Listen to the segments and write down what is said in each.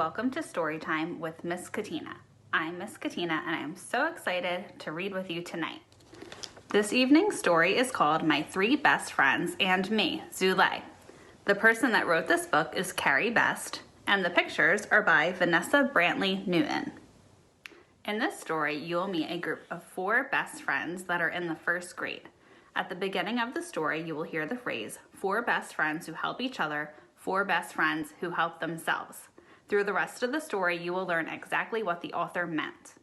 welcome to Storytime with Miss Katina. I'm Miss Katina and I am so excited to read with you tonight. This evening's story is called My Three Best Friends and Me, Zulay. The person that wrote this book is Carrie Best, and the pictures are by Vanessa Brantley Newton. In this story, you'll meet a group of 4 best friends that are in the 1st grade. At the beginning of the story, you will hear the phrase, 4 best friends who help each other, 4 best friends who help themselves. Through the rest of the story, you will learn exactly what the author meant.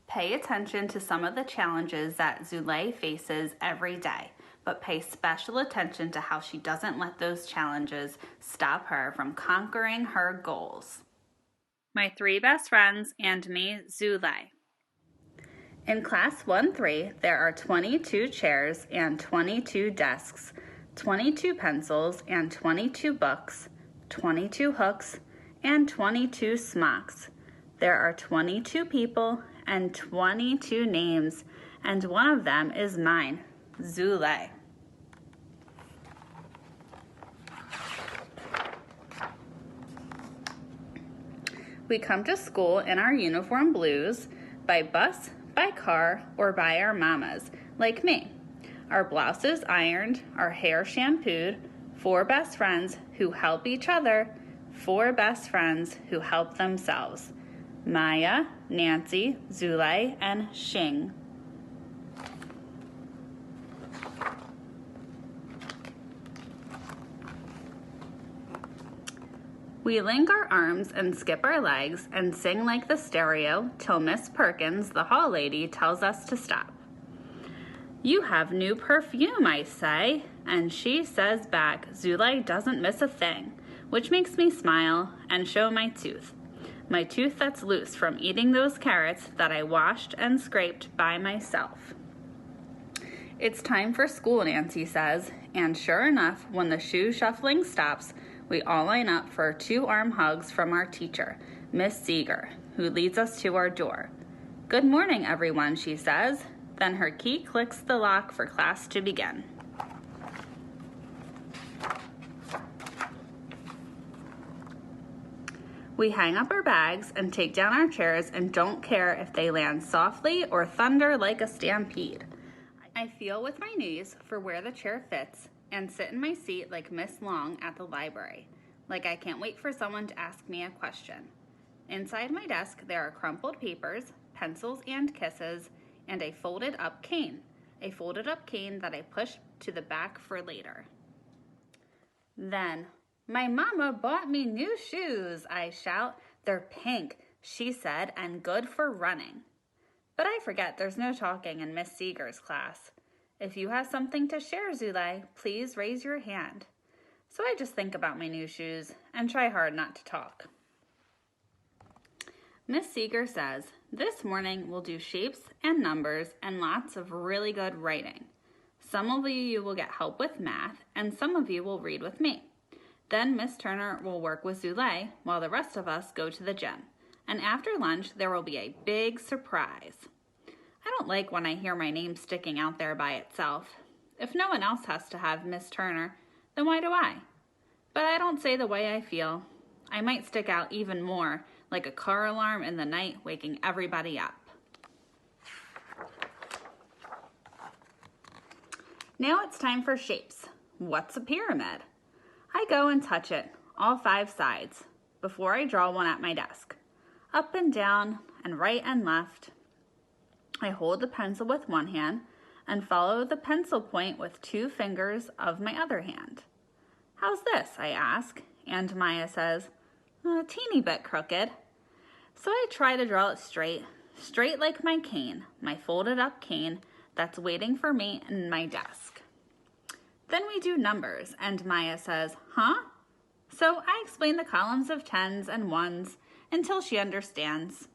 Pay attention to some of the challenges that Zulay faces every day, but pay special attention to how she doesn't let those challenges stop her from conquering her goals. My 3 best friends and me, Zulay. In Class 1-3, there are 22 chairs and 22 desks, 22 pencils and 22 books, 22 hooks, and 22 smocks. There are 22 people and 22 names, and one of them is mine, Zulay. We come to school in our uniform blues, by bus, by car, or by our mamas, like me. Our blouses ironed, our hair shampooed, 4 best friends who help each other, 4 best friends who help themselves. Maya, Nancy, Zulay, and Shing. We link our arms and skip our legs and sing like the stereo till Miss Perkins, the hall lady, tells us to stop. You have new perfume, I say, and she says back, Zulay doesn't miss a thing, which makes me smile and show my tooth. My tooth that's loose from eating those carrots that I washed and scraped by myself. It's time for school, Nancy says, and sure enough, when the shoe shuffling stops, we all line up for 2-arm hugs from our teacher, Miss Seeger, who leads us to our door. Good morning, everyone, she says. Then her key clicks the lock for class to begin. We hang up our bags and take down our chairs and don't care if they land softly or thunder like a stampede. I feel with my knees for where the chair fits and sit in my seat like Miss Long at the library, like I can't wait for someone to ask me a question. Inside my desk, there are crumpled papers, pencils and kisses, and a folded up cane that I push to the back for later. Then, my mama bought me new shoes, I shout. They're pink, she said, and good for running. But I forget there's no talking in Miss Seeger's class. If you have something to share, Zulay, please raise your hand. So I just think about my new shoes and try hard not to talk. Miss Seeger says, this morning we'll do shapes and numbers and lots of really good writing. Some of you will get help with math and some of you will read with me. Then Miss Turner will work with Zulay while the rest of us go to the gym. And after lunch, there will be a big surprise. I don't like when I hear my name sticking out there by itself. If no one else has to have Miss Turner, then why do I? But I don't say the way I feel. I might stick out even more, like a car alarm in the night waking everybody up. Now it's time for shapes. What's a pyramid? I go and touch it, all 5 sides, before I draw one at my desk. Up and down, and right and left. I hold the pencil with one hand and follow the pencil point with 2 fingers of my other hand. How's this, I ask, and Maya says, a teeny bit crooked. So I try to draw it straight like my cane, my folded up cane that's waiting for me in my desk. Then we do numbers, and Maya says, huh? So I explain the columns of 10s and 1s until she understands.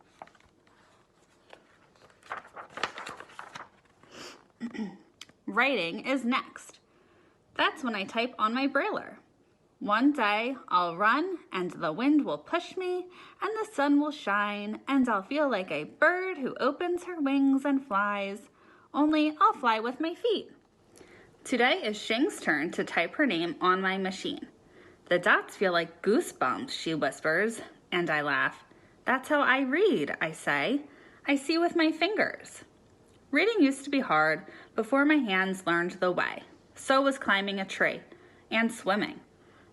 Writing is next. That's when I type on my brailler. One day I'll run and the wind will push me and the sun will shine and I'll feel like a bird who opens her wings and flies, only I'll fly with my feet. Today is Shing's turn to type her name on my machine. The dots feel like goosebumps, she whispers. And I laugh. That's how I read, I say. I see with my fingers. Reading used to be hard before my hands learned the way. So was climbing a tree and swimming.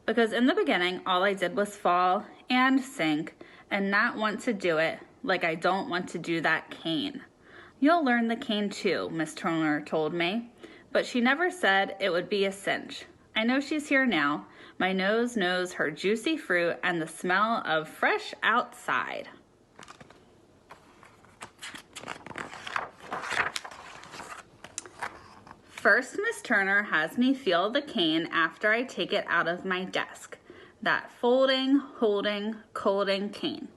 Because in the beginning, all I did was fall and sink and not want to do it like I don't want to do that cane. You'll learn the cane too, Miss Turner told me, but she never said it would be a cinch. I know she's here now. My nose knows her juicy fruit and the smell of fresh outside. First, Miss Turner has me feel the cane after I take it out of my desk. That folding, holding, colding cane.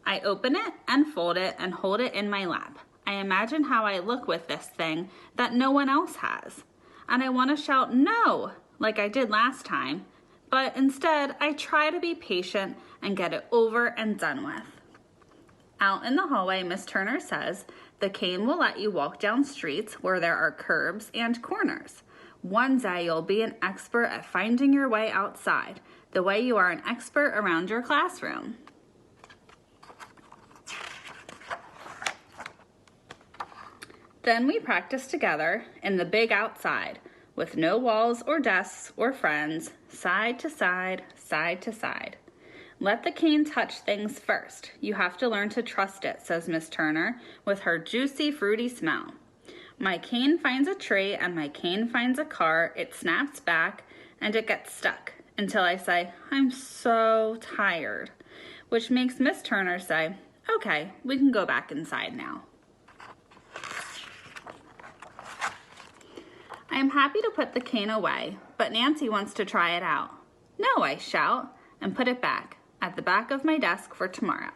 I open it and fold it and hold it in my lap. I imagine how I look with this thing that no one else has. And I want to shout no, like I did last time. But instead, I try to be patient and get it over and done with. Out in the hallway, Miss Turner says, the cane will let you walk down streets where there are curbs and corners. One day you'll be an expert at finding your way outside, the way you are an expert around your classroom. Then we practice together in the big outside, with no walls or desks or friends, side to side, side to side. Let the cane touch things first. You have to learn to trust it, says Miss Turner, with her juicy, fruity smell. My cane finds a tree and my cane finds a car. It snaps back and it gets stuck until I say, I'm so tired, which makes Miss Turner say, okay, we can go back inside now. I am happy to put the cane away, but Nancy wants to try it out. No, I shout, and put it back at the back of my desk for tomorrow.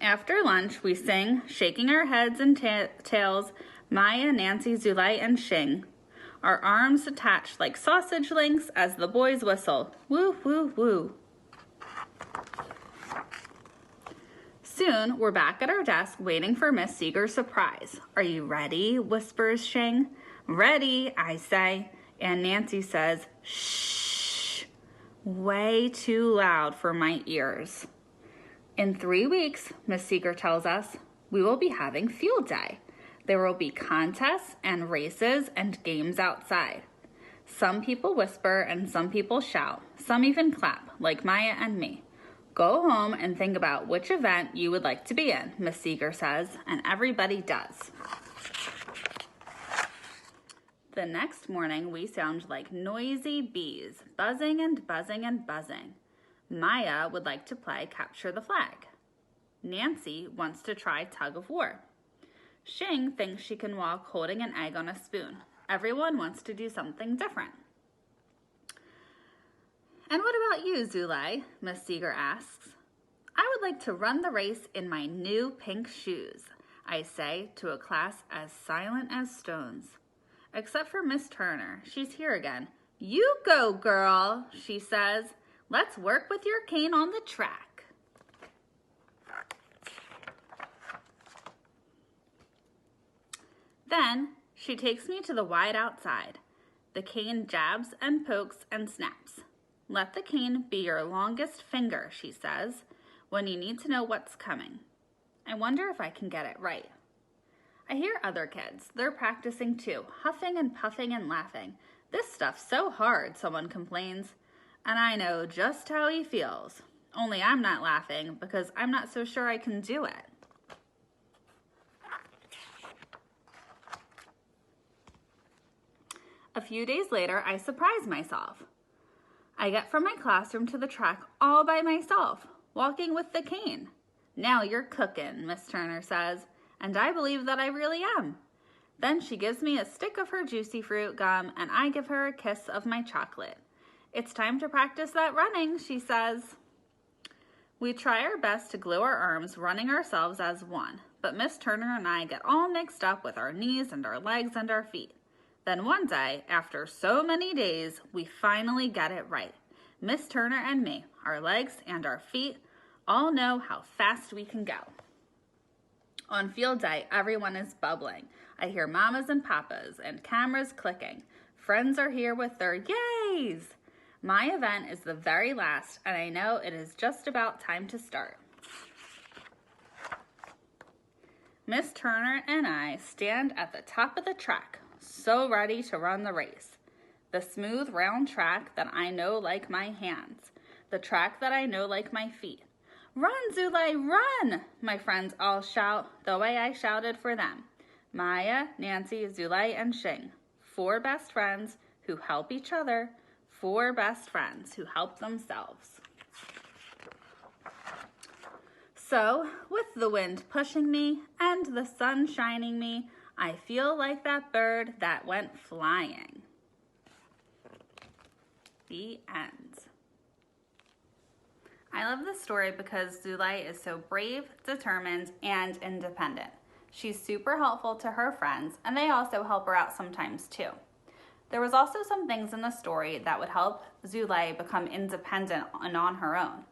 After lunch, we sing, shaking our heads and tails, Maya, Nancy, Zulay, and Shing. Our arms attached like sausage links as the boys whistle, woo, woo, woo. Soon, we're back at our desk waiting for Miss Seeger's surprise. Are you ready? Whispers Shing. Ready, I say, and Nancy says, shh, way too loud for my ears. In 3 weeks, Miss Seeger tells us, we will be having field day. There will be contests and races and games outside. Some people whisper and some people shout. Some even clap, like Maya and me. Go home and think about which event you would like to be in, Miss Seeger says, and everybody does. The next morning, we sound like noisy bees, buzzing and buzzing and buzzing. Maya would like to play Capture the Flag. Nancy wants to try Tug of War. Shing thinks she can walk holding an egg on a spoon. Everyone wants to do something different. And what about you, Zulay? Miss Seeger asks. I would like to run the race in my new pink shoes, I say to a class as silent as stones. Except for Miss Turner. She's here again. You go, girl, she says. Let's work with your cane on the track. Then she takes me to the wide outside. The cane jabs and pokes and snaps. Let the cane be your longest finger, she says, when you need to know what's coming. I wonder if I can get it right. I hear other kids. They're practicing too, huffing and puffing and laughing. This stuff's so hard, someone complains. And I know just how he feels. Only I'm not laughing because I'm not so sure I can do it. A few days later, I surprise myself. I get from my classroom to the track all by myself, walking with the cane. Now you're cooking, Miss Turner says, and I believe that I really am. Then she gives me a stick of her juicy fruit gum, and I give her a kiss of my chocolate. It's time to practice that running, she says. We try our best to glue our arms, running ourselves as one, but Miss Turner and I get all mixed up with our knees and our legs and our feet. Then one day, after so many days, we finally get it right. Miss Turner and me, our legs and our feet, all know how fast we can go. On field day, everyone is bubbling. I hear mamas and papas and cameras clicking. Friends are here with their yays. My event is the very last, and I know it is just about time to start. Miss Turner and I stand at the top of the track, so ready to run the race. The smooth, round track that I know like my hands. The track that I know like my feet. Run, Zulay, run! My friends all shout the way I shouted for them. Maya, Nancy, Zulay, and Shing. 4 best friends who help each other. 4 best friends who help themselves. So, with the wind pushing me and the sun shining me, I feel like that bird that went flying. The end. I love this story because Zulay is so brave, determined, and independent. She's super helpful to her friends, and they also help her out sometimes too. There was also some things in the story that would help Zulay become independent and on her own.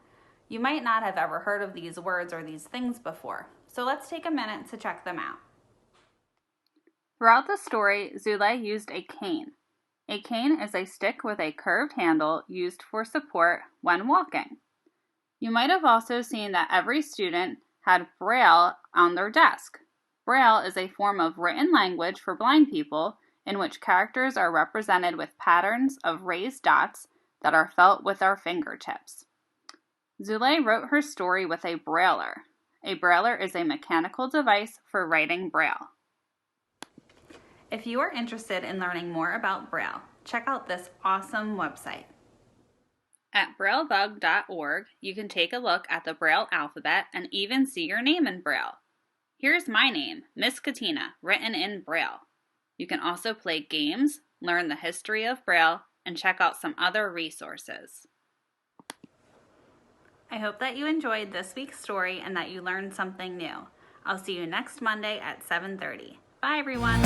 You might not have ever heard of these words or these things before, so let's take a minute to check them out. Throughout the story, Zulay used a cane. A cane is a stick with a curved handle used for support when walking. You might have also seen that every student had Braille on their desk. Braille is a form of written language for blind people in which characters are represented with patterns of raised dots that are felt with our fingertips. Zulay wrote her story with a brailler. A brailler is a mechanical device for writing Braille. If you are interested in learning more about Braille, check out this awesome website. At braillebug.org, you can take a look at the Braille alphabet and even see your name in Braille. Here's my name, Miss Katina, written in Braille. You can also play games, learn the history of Braille, and check out some other resources. I hope that you enjoyed this week's story and that you learned something new. I'll see you next Monday at 7:30. Bye, everyone.